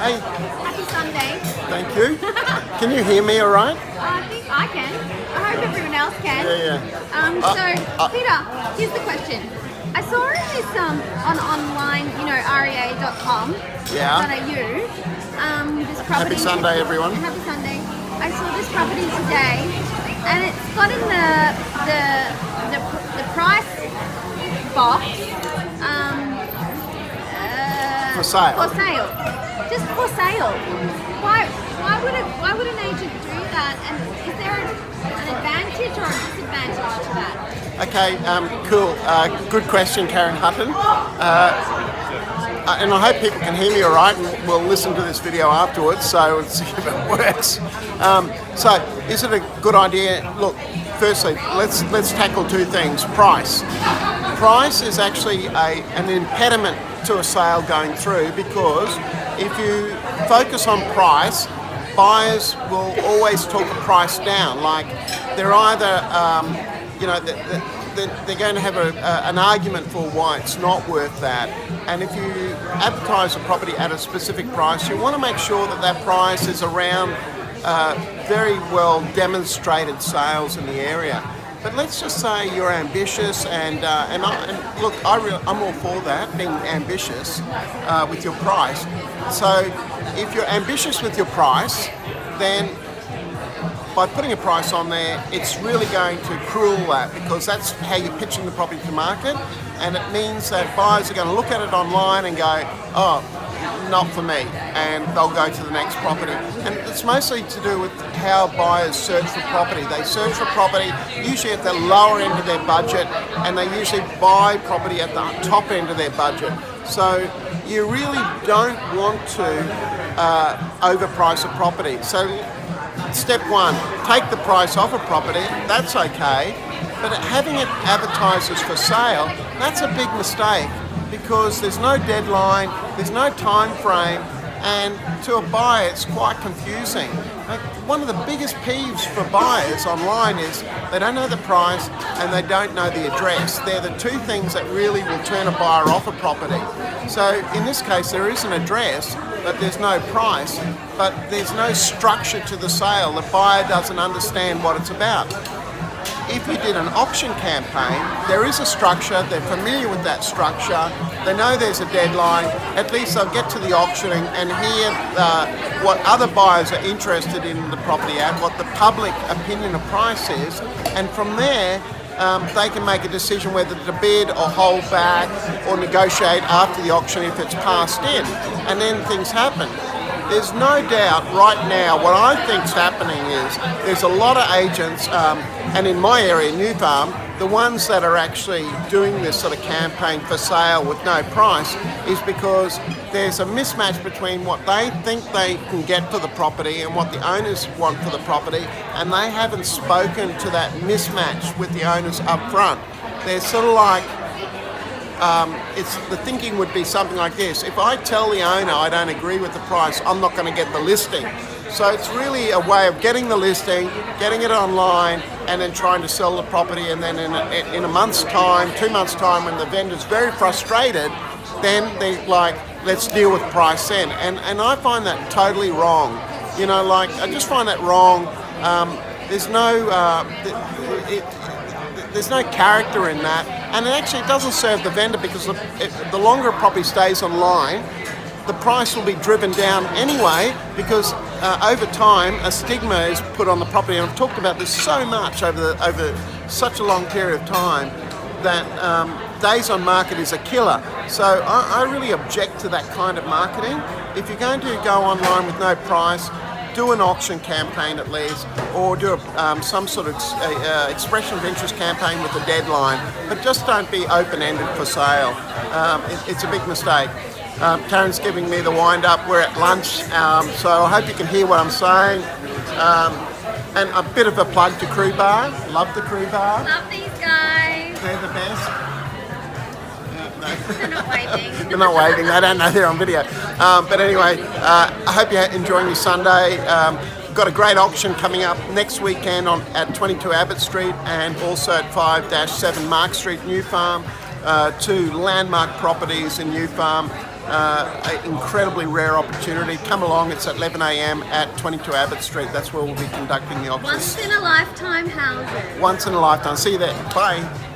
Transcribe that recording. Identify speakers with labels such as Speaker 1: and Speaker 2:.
Speaker 1: Hey,
Speaker 2: Happy Sunday.
Speaker 1: thank you. Can you hear me all right?
Speaker 2: I think I can. I hope everyone else can.
Speaker 1: Yeah.
Speaker 2: Peter, here's the question. I saw this on online, rea.com.
Speaker 1: Yeah.
Speaker 2: This property.
Speaker 1: Happy Sunday, everyone.
Speaker 2: Happy Sunday. I saw this property today, and it's got in the price box.
Speaker 1: For sale.
Speaker 2: For sale. Just for sale. Why would an agent do that? And is there an advantage or a disadvantage to that?
Speaker 1: Okay, cool. Good question, Karen Hutton. And I hope people can hear me all right, and we'll listen to this video afterwards, so we'll see if it works. So, is it a good idea? Look, firstly, let's tackle two things. Price. Price is actually an impediment to a sale going through, because if you focus on price, buyers will always talk a price down. Like they're either, they're going to have an argument for why it's not worth that. And if you advertise a property at a specific price, you want to make sure that that price is around very well demonstrated sales in the area. But let's just say you're ambitious, and look, I'm all for that, being ambitious with your price. So if you're ambitious with your price, then by putting a price on there, it's really going to cruel that, because that's how you're pitching the property to market, and it means that buyers are going to look at it online and go, oh, not for me, and they'll go to the next property. And it's mostly to do with how buyers search for property. They search for property usually at the lower end of their budget, and they usually buy property at the top end of their budget. So you really don't want to overprice a property. So step one, take the price off a property, that's okay, but having it advertised as for sale, that's a big mistake, because there's no deadline, there's no time frame, and to a buyer it's quite confusing. One of the biggest peeves for buyers online is they don't know the price and they don't know the address. They're the two things that really will turn a buyer off a property. So in this case there is an address, but there's no price, but there's no structure to the sale. The buyer doesn't understand what it's about. If you did an auction campaign, there is a structure, they're familiar with that structure, they know there's a deadline, at least they'll get to the auctioning and hear what other buyers are interested in the property at, what the public opinion of price is, and from there they can make a decision whether to bid or hold back or negotiate after the auction if it's passed in, and then things happen. There's no doubt right now what I think's happening is there's a lot of agents, and in my area, New Farm, the ones that are actually doing this sort of campaign for sale with no price is because there's a mismatch between what they think they can get for the property and what the owners want for the property, and they haven't spoken to that mismatch with the owners up front. They're sort of like, the thinking would be something like this: if I tell the owner I don't agree with the price, I'm not going to get the listing. So it's really a way of getting the listing, getting it online, and then trying to sell the property, and then in a month's time, 2 months' time, when the vendor's very frustrated, then they like, let's deal with price then. And I find that totally wrong. I just find that wrong. There's no character in that, and it doesn't serve the vendor, because the longer a property stays online, the price will be driven down anyway, because over time a stigma is put on the property, and I've talked about this so much over such a long period of time that days on market is a killer. So I really object to that kind of marketing. If you're going to go online with no price, do an auction campaign at least, or do some sort of expression of interest campaign with a deadline, but just don't be open-ended for sale. It's a big mistake. Karen's giving me the wind-up. We're at lunch, so I hope you can hear what I'm saying. And a bit of a plug to Crew Bar. Love the Crew Bar.
Speaker 2: Love these guys.
Speaker 1: They're the best.
Speaker 2: They're not waving.
Speaker 1: They're not waving, they don't know they're on video. But anyway, I hope you're enjoying your Sunday. Got a great auction coming up next weekend at 22 Abbott Street, and also at 5-7 Mark Street, New Farm. Two landmark properties in New Farm. an incredibly rare opportunity. Come along, it's at 11 a.m. at 22 Abbott Street. That's where we'll be conducting the auction.
Speaker 2: Once in a lifetime houses.
Speaker 1: Once in a lifetime. See you there. Bye.